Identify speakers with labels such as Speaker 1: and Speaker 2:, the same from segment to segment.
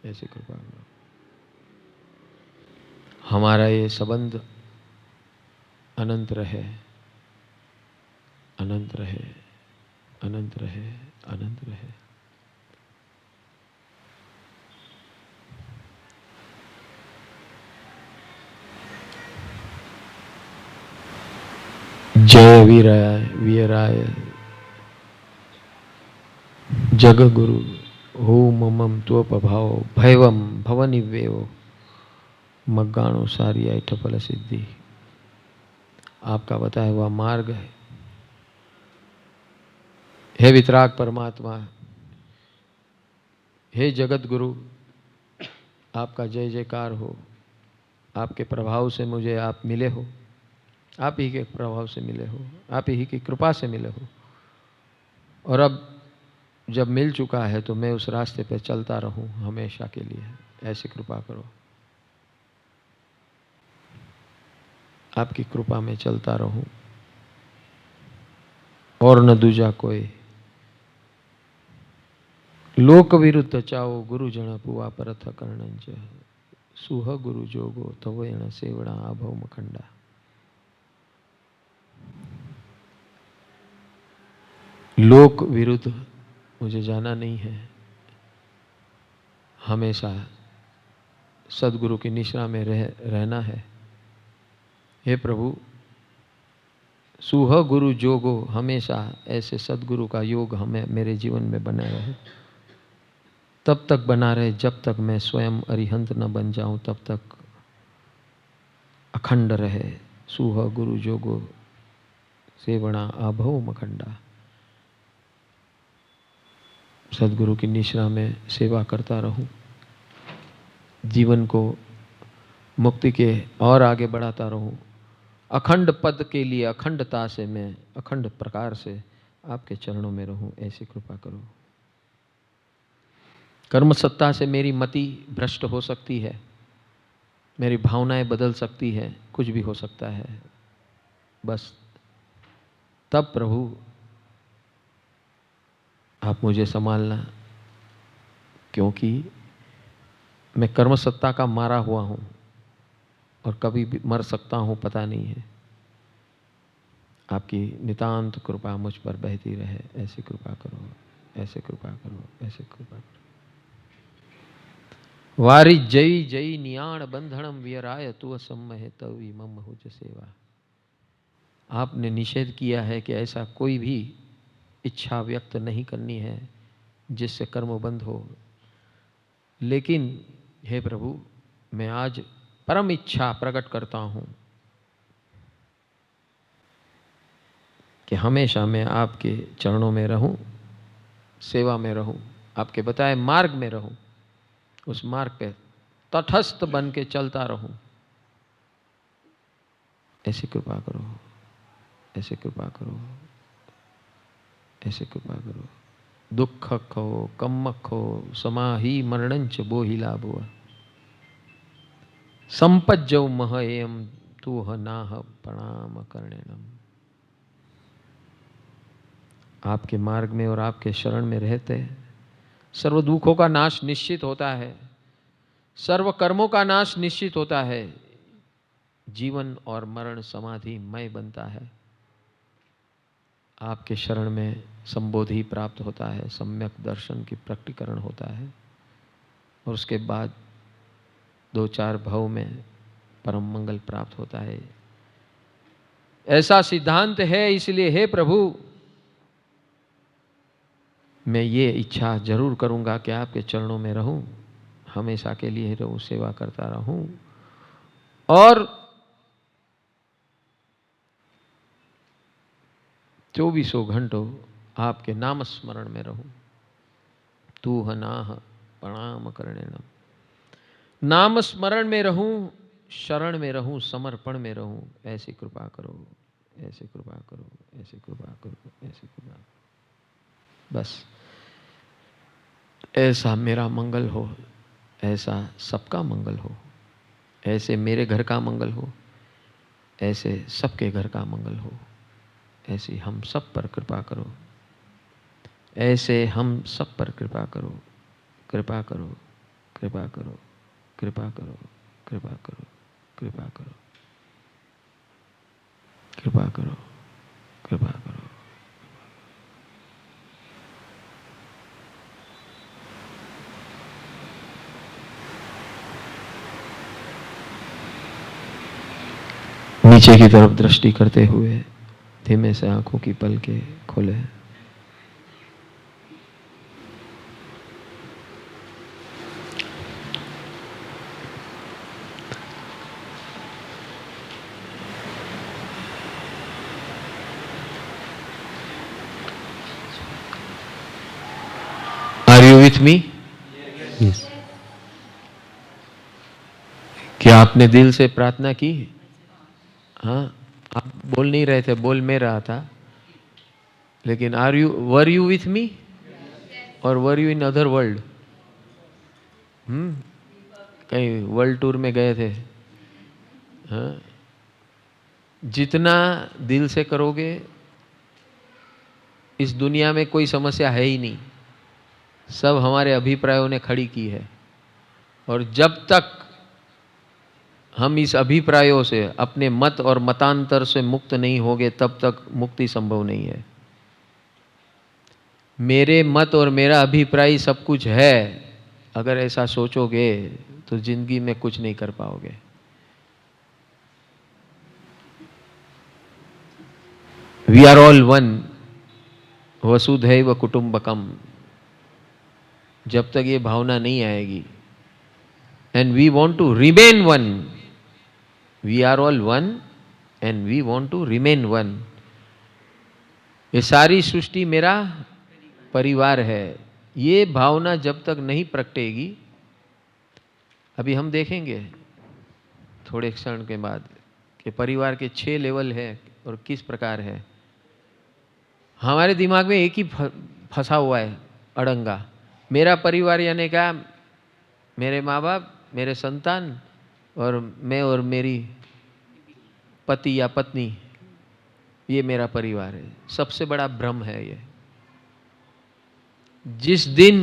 Speaker 1: ऐसी कृपा करो। हमारा ये संबंध अनंत रहे, अनंत रहे, अनंत रहे, अनंत रहे। जय वीराय वीराय जग गुरु हो ममम त्वपभाव भैवम भवनिवेव मग्गाणो सारियाय ठफल सिद्धि। आपका बताया हुआ मार्ग है। हे वितराग परमात्मा, हे जगत गुरु, आपका जय जयकार हो। आपके प्रभाव से मुझे आप मिले हो, आप ही के प्रभाव से मिले हो, आप ही की कृपा से मिले हो। और अब जब मिल चुका है तो मैं उस रास्ते पर चलता रहूं हमेशा के लिए। ऐसी कृपा करो। आपकी कृपा में चलता रहूं और न दूजा कोई। लोक विरुद्ध चाओ गुरुजन पुआ परथ कर्णंच सुह गुरु जोगो तवेण सेवणा अभव मखंडा। लोक विरुद्ध मुझे जाना नहीं है, हमेशा सदगुरु की निश्रा में रहना है। हे प्रभु, सुह गुरु जोगो, हमेशा ऐसे सदगुरु का योग हमें मेरे जीवन में बना रहे। तब तक बना रहे जब तक मैं स्वयं अरिहंत न बन जाऊं, तब तक अखंड रहे। सुह गुरु जोगो सेवणा अभव मखंडा। सदगुरु की निश्रा में सेवा करता रहूं, जीवन को मुक्ति के और आगे बढ़ाता रहूं। अखंड पद के लिए अखंडता से मैं अखंड प्रकार से आपके चरणों में रहूं। ऐसी कृपा करो। कर्म सत्ता से मेरी मति भ्रष्ट हो सकती है, मेरी भावनाएं बदल सकती है, कुछ भी हो सकता है। बस तब प्रभु आप मुझे संभालना, क्योंकि मैं कर्म सत्ता का मारा हुआ हूं और कभी भी मर सकता हूं, पता नहीं है। आपकी नितांत कृपा मुझ पर बहती रहे। ऐसी कृपा करो, ऐसे कृपा करो, ऐसे कृपा करो। वारी जई जई नियाण बंधनम वियराय तु सम्महे तवी मम हुज सेवा। आपने निषेध किया है कि ऐसा कोई भी इच्छा व्यक्त नहीं करनी है जिससे कर्म बंध हो। लेकिन हे प्रभु, मैं आज परम इच्छा प्रकट करता हूं कि हमेशा मैं आपके चरणों में रहूं, सेवा में रहूं, आपके बताए मार्ग में रहूं, उस मार्ग पे तटस्थ बन के चलता रहूं। ऐसी कृपा करो, ऐसी कृपा करो, ऐसी कृपा करो। दुख खो कम्मख खो समाही मरणंच बोहि लाभुआ संपज्जौ मह एम तूह नाह प्रणाम कर्णेनम। आपके मार्ग में और आपके शरण में रहते सर्व दुखों का नाश निश्चित होता है, सर्व कर्मों का नाश निश्चित होता है। जीवन और मरण समाधि मय बनता है। आपके शरण में संबोधि प्राप्त होता है, सम्यक दर्शन की प्रकटीकरण होता है, और उसके बाद दो चार भव में परम मंगल प्राप्त होता है। ऐसा सिद्धांत है। इसलिए हे प्रभु, मैं ये इच्छा जरूर करूंगा कि आपके चरणों में रहूं, हमेशा के लिए रहूं, सेवा करता रहूं और 24 घंटों आपके नाम स्मरण में रहूं। तू हनाह प्रणाम करणेनम। नाम स्मरण में रहूं, शरण में रहूं, समर्पण में रहूं। ऐसी कृपा करो, ऐसी कृपा करो, ऐसी कृपा करो, ऐसी कृपा करो। बस ऐसा मेरा मंगल हो, ऐसा सबका मंगल हो, ऐसे मेरे घर का मंगल हो, ऐसे सबके घर का मंगल हो। ऐसी हम सब पर कृपा करो, ऐसे हम सब पर कृपा करो, कृपा करो, कृपा करो, कृपा करो, कृपा करो, कृपा करो, कृपा करो, कृपा करो। नीचे की तरफ दृष्टि करते हुए धीमे से आंखों की पलकें खोले। Are you with me?
Speaker 2: Yes.
Speaker 1: क्या आपने दिल से प्रार्थना की? हाँ, आप बोल नहीं रहे थे, बोल मैं रहा था, लेकिन वर यू विथ मी और were you in other world? कहीं वर्ल्ड टूर में गए थे? हाँ, जितना दिल से करोगे, इस दुनिया में कोई समस्या है ही नहीं, सब हमारे अभिप्रायों ने खड़ी की है। और जब तक हम इस अभिप्रायों से, अपने मत और मतांतर से मुक्त नहीं होंगे, तब तक मुक्ति संभव नहीं है। मेरे मत और मेरा अभिप्राय सब कुछ है, अगर ऐसा सोचोगे तो जिंदगी में कुछ नहीं कर पाओगे। वी आर ऑल वन, वसुधैव कुटुंबकम। जब तक ये भावना नहीं आएगी, and we want to remain one, we are all one and we want to remain one. ये सारी सृष्टि मेरा परिवार है, ये भावना जब तक नहीं प्रगटेगी, अभी हम देखेंगे थोड़े क्षण के बाद कि परिवार के 6 लेवल है और किस प्रकार है। हमारे दिमाग में एक ही फंसा हुआ है अड़ंगा, मेरा परिवार यानी क्या? मेरे माँ बाप, मेरे संतान और मैं और मेरी पति या पत्नी, ये मेरा परिवार है। सबसे बड़ा भ्रम है ये। जिस दिन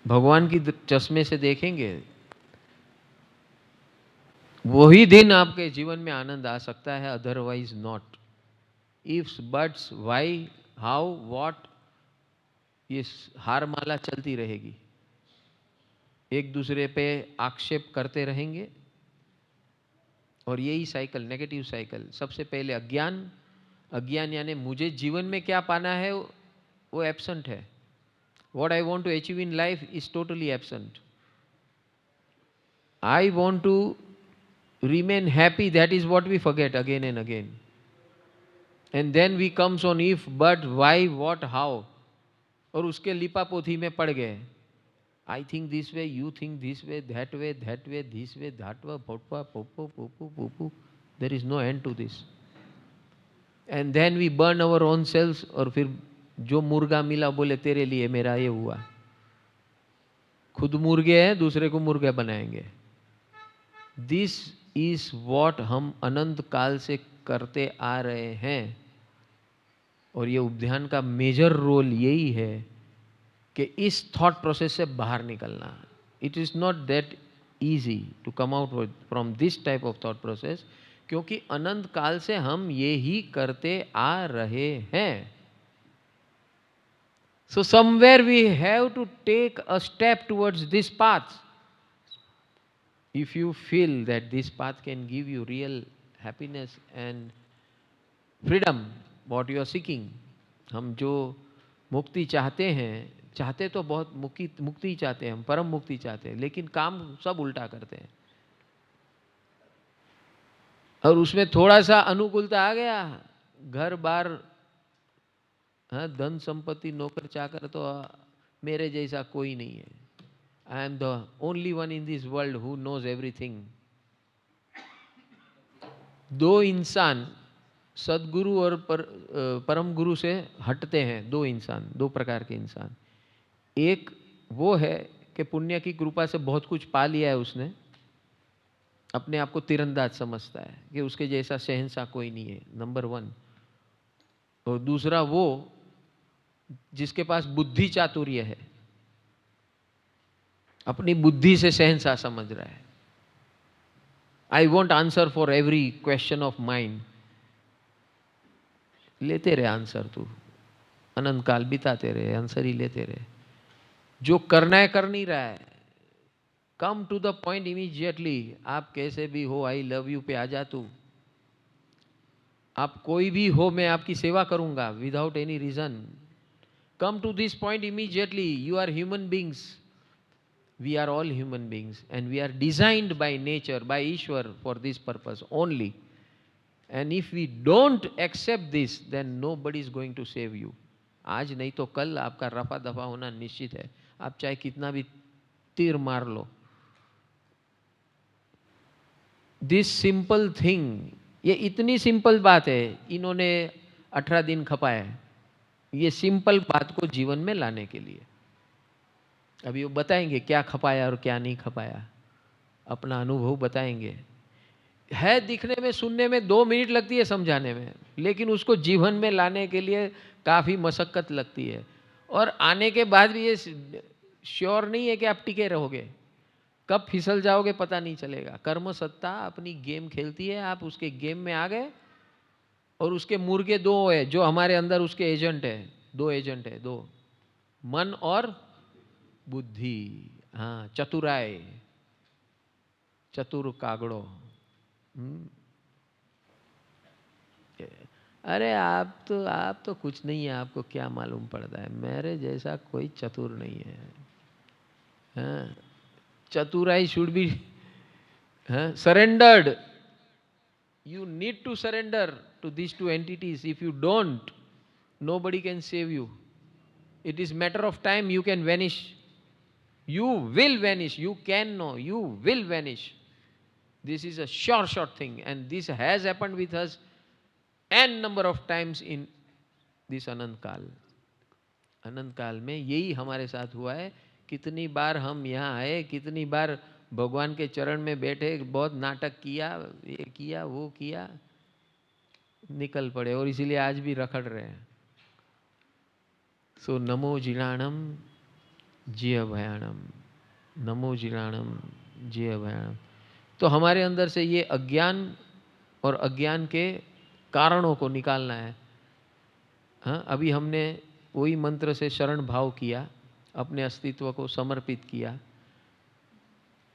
Speaker 1: भगवान की चश्मे से देखेंगे, वही दिन आपके जीवन में आनंद आ सकता है, otherwise not. Ifs, buts, why, how, what, ये हार माला चलती रहेगी। एक दूसरे पे आक्षेप करते रहेंगे और यही साइकिल, नेगेटिव साइकिल। सबसे पहले अज्ञान, अज्ञान यानी मुझे जीवन में क्या पाना है वो एब्सेंट है। What I want to achieve in life is totally absent. I want to remain happy, that is what we forget again and again. And then we comes on if, but, why, what, how. और उसके लिपापोथी में पड़ गए। I think this way, you think this way, that way, this way, that way, poppa, popo, popo, popo. There is no end to this. And then we burn our own selves, और फिर जो मुर्गा मिला बोले तेरे लिए मेरा ये हुआ। खुद मुर्गे हैं, दूसरे को मुर्गा बनाएंगे। दिस इज वॉट हम अनंत काल से करते आ रहे हैं। और ये उपध्यान का मेजर रोल यही है कि इस थॉट प्रोसेस से बाहर निकलना। It is not that easy to come out from this type of thought process, क्योंकि अनंत काल से हम ये ही करते आ रहे हैं। So somewhere we have to take a step towards this path. If you feel that this path can give you real happiness and freedom, what you are seeking, हम जो मुक्ति चाहते हैं, चाहते तो बहुत मुक्ति चाहते हैं, हम परम मुक्ति चाहते हैं, लेकिन काम सब उल्टा करते हैं। और उसमें थोड़ा सा अनुकूलता आ गया, घर बार, हाँ, धन संपत्ति, नौकर चाकर, तो मेरे जैसा कोई नहीं है। I am the only one in this world who knows everything. दो इंसान सदगुरु और परम गुरु से हटते हैं। दो इंसान, दो प्रकार के इंसान। एक वो है कि पुण्य की कृपा से बहुत कुछ पा लिया है उसने, अपने आप को तीरंदाज समझता है कि उसके जैसा शहंशाह कोई नहीं है, नंबर 1। और दूसरा वो जिसके पास बुद्धि चातुर्य है, अपनी बुद्धि से शहंशाह समझ रहा है। I want answer for every question of mind. लेते रहे आंसर, तू अनंत काल बिताते रहे, आंसर ही लेते रहे। जो करना है कर नहीं रहा है, come to the point immediately. आप कैसे भी हो, आई लव यू पे आ जा तू। आप कोई भी हो, मैं आपकी सेवा करूंगा without any reason. Come to this point immediately. You are human beings, we are all human beings and we are designed by nature, by Ishwar, for this purpose only. And if we don't accept this, then nobody is going to save you. आज नहीं तो कल आपका रफा दफा होना निश्चित है, आप चाहे कितना भी तीर मार लो। दिस सिंपल थिंग, ये इतनी सिंपल बात है, इन्होंने 18 दिन खपाया है ये सिंपल बात को जीवन में लाने के लिए। अभी वो बताएंगे क्या खपाया और क्या नहीं खपाया, अपना अनुभव बताएंगे। है दिखने में, सुनने में 2 मिनट लगती है समझाने में, लेकिन उसको जीवन में लाने के लिए काफ़ी मशक्क़त लगती है। और आने के बाद भी ये श्योर नहीं है कि आप टिके रहोगे, कब फिसल जाओगे पता नहीं चलेगा। कर्म सत्ता अपनी गेम खेलती है, आप उसके गेम में आ गए और उसके मुर्गे 2 है जो हमारे अंदर उसके एजेंट है। 2 एजेंट है, 2, मन और बुद्धि। हाँ, चतुराय, चतुर कागड़ो। अरे आप तो कुछ नहीं है, आपको क्या मालूम पड़ता है, मेरे जैसा कोई चतुर नहीं है। हाँ, चतुराई should be surrendered. You need to surrender to this 2 entities. If you don't, nobody can save you. It is matter of time, you can vanish. You will vanish. You can know. You will vanish. This is a sure thing, and this has happened with us n number of times in this अनंत काल। अनंत काल में यही हमारे साथ हुआ है। कितनी बार हम यहाँ आए, कितनी बार भगवान के चरण में बैठे, बहुत नाटक किया, ये किया वो किया, निकल पड़े, और इसीलिए आज भी रखड़ रहे हैं। सो नमो जिणाणम जिय भयाणम, नमो जिणाणम जिय भयाणम। तो हमारे अंदर से ये अज्ञान और अज्ञान के कारणों को निकालना है। हाँ, अभी हमने वही मंत्र से शरण भाव किया, अपने अस्तित्व को समर्पित किया,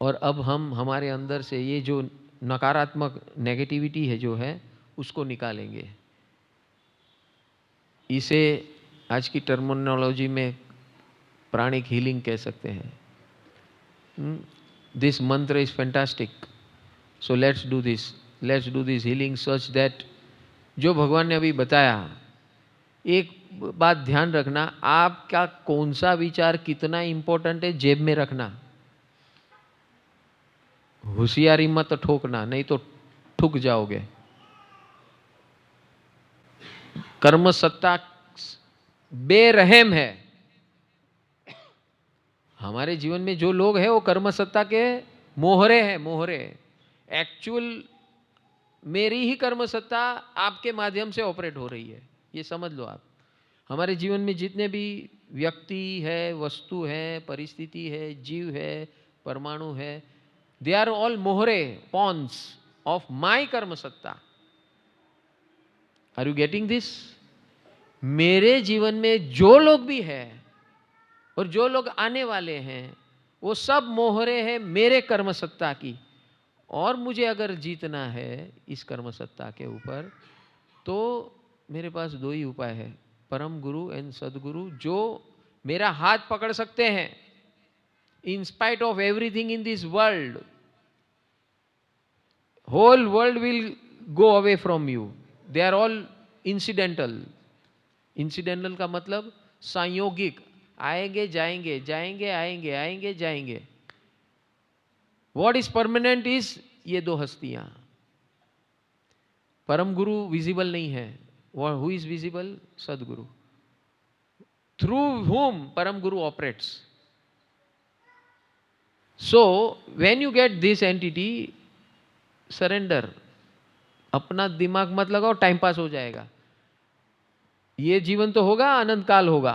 Speaker 1: और अब हम हमारे अंदर से ये जो नकारात्मक नेगेटिविटी है जो है उसको निकालेंगे। इसे आज की टर्मिनोलॉजी में प्राणिक हीलिंग कह सकते हैं। दिस मंत्र is fantastic, so let's do this healing such that, जो भगवान ने अभी बताया। एक बात ध्यान रखना, आपका कौन सा विचार कितना इंपॉर्टेंट है जेब में रखना, होशियारी मत ठोकना, नहीं तो ठुक जाओगे। कर्म सत्ता बेरहम है। हमारे जीवन में जो लोग हैं वो कर्म सत्ता के मोहरे हैं, मोहरे। एक्चुअल मेरी ही कर्म सत्ता आपके माध्यम से ऑपरेट हो रही है, ये समझ लो आप। हमारे जीवन में जितने भी व्यक्ति है, वस्तु है, परिस्थिति है, जीव है, परमाणु है, दे आर ऑल मोहरे, पॉन्स ऑफ माई कर्म सत्ता। Are you getting this? मेरे जीवन में जो लोग भी हैं और जो लोग आने वाले हैं वो सब मोहरे हैं मेरे कर्म सत्ता की। और मुझे अगर जीतना है इस कर्म सत्ता के ऊपर, तो मेरे पास 2 ही उपाय है, परम गुरु एंड सदगुरु, जो मेरा हाथ पकड़ सकते हैं in spite of everything in this world. Whole world will go away from you, they are all incidental. Incidental का मतलब संयोगिक, आएंगे जाएंगे, जाएंगे आएंगे, आएंगे जाएंगे। व्हाट इज परमानेंट इज ये 2 हस्तियां। परम गुरु विजिबल नहीं है, हु इज विजिबल? सदगुरु, थ्रू whom परम गुरु operates. So when you get this entity, surrender. अपना दिमाग मत लगाओ, टाइम पास हो जाएगा। ये जीवन तो होगा, अनंत काल होगा।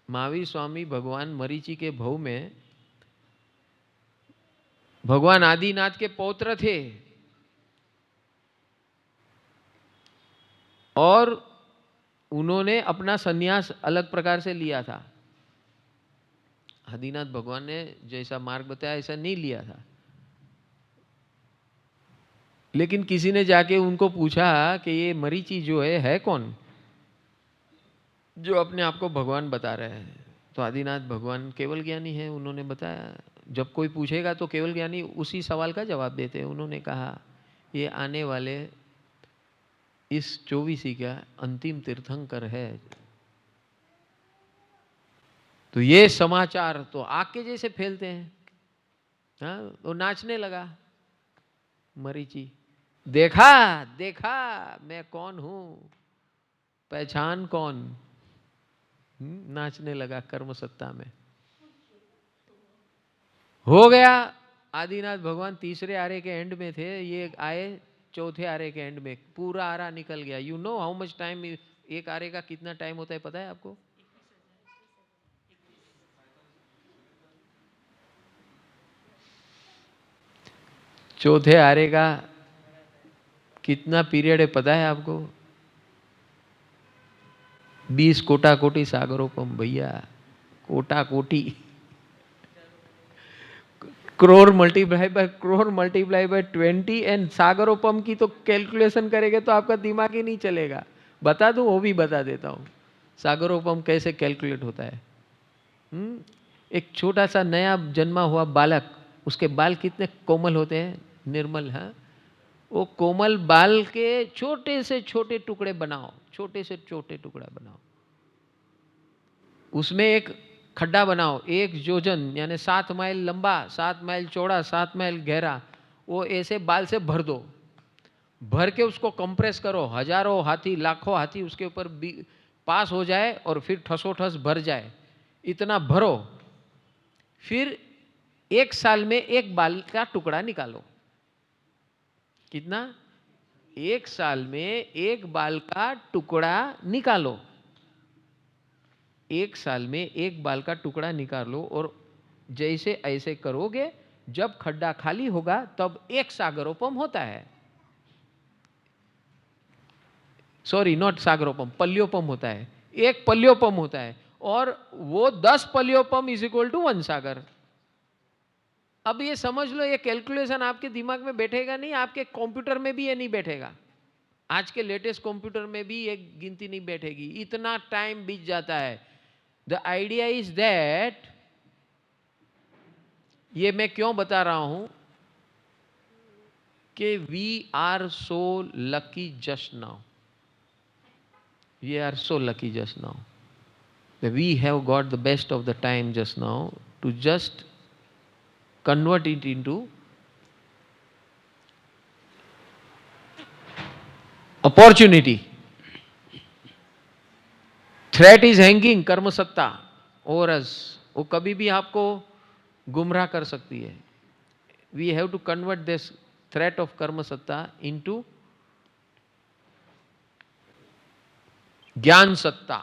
Speaker 1: महावीर स्वामी भगवान मरीचि के भव में भगवान आदिनाथ के पौत्र थे और उन्होंने अपना सन्यास अलग प्रकार से लिया था। आदिनाथ भगवान ने जैसा मार्ग बताया ऐसा नहीं लिया था, लेकिन किसी ने जाके उनको पूछा कि ये मरीचि जो है कौन, जो अपने आप को भगवान बता रहे हैं? तो आदिनाथ भगवान केवल ज्ञानी है, उन्होंने बताया। जब कोई पूछेगा तो केवल ज्ञानी उसी सवाल का जवाब देते हैं। उन्होंने कहा ये आने वाले इस 24 का अंतिम तीर्थंकर है। तो ये समाचार तो आग के जैसे फैलते हैं। हाँ, वो नाचने लगा मरीचि, देखा देखा मैं कौन हूं, पहचान कौन। नाचने लगा कर्म सत्ता में। हो गया। आदिनाथ भगवान तीसरे आरे के एंड में थे, ये आए चौथे आरे के एंड में, पूरा आरा निकल गया। You know how much time, एक आरे का कितना टाइम होता है पता है आपको? चौथे आरे का कितना पीरियड है पता है आपको? 20 कोटा कोटि सागरोपम भैया, कोटा कोटि, करोड़ मल्टीप्लाई बाय 20 एंड सागरोपम की तो कैलकुलेशन करेंगे तो आपका दिमाग ही नहीं चलेगा। बता दूं, वो भी बता देता हूं सागरोपम कैसे कैलकुलेट होता है। एक छोटा सा नया जन्मा हुआ बालक, उसके बाल कितने कोमल होते हैं, निर्मल। हाँ, वो कोमल बाल के छोटे से छोटे टुकड़े बनाओ, छोटे से छोटे टुकड़ा बनाओ, उसमें एक खड्डा बनाओ, 1 योजन यानी 7 माइल लंबा, 7 माइल चौड़ा, 7 माइल गहरा, वो ऐसे बाल से भर दो। भर के उसको कंप्रेस करो, हजारों हाथी लाखों हाथी उसके ऊपर पास हो जाए और फिर ठसोठस भर जाए, इतना भरो। फिर 1 साल में एक बाल का टुकड़ा निकालो। कितना? 1 साल में एक बाल का टुकड़ा निकालो। 1 साल में एक बाल का टुकड़ा निकालो और जैसे ऐसे करोगे, जब खड्डा खाली होगा तब 1 सागरोपम होता है। सॉरी, नॉट सागरोपम, पल्योपम होता है। 1 पल्योपम होता है और वो 10 पल्योपम इज इक्वल टू 1 सागर। अब ये समझ लो, ये कैलकुलेशन आपके दिमाग में बैठेगा नहीं, आपके कंप्यूटर में भी ये नहीं बैठेगा। आज के लेटेस्ट कंप्यूटर में भी ये गिनती नहीं बैठेगी, इतना टाइम बीत जाता है। द आइडिया इज दैट, ये मैं क्यों बता रहा हूं कि we are so lucky just now, we are so lucky just now, we have got the best of the time just now to just convert it into opportunity. Threat is hanging कर्म सत्ता over us, वो कभी भी आपको गुमराह कर सकती है। We have to convert this threat of कर्म सत्ता into ज्ञान सत्ता।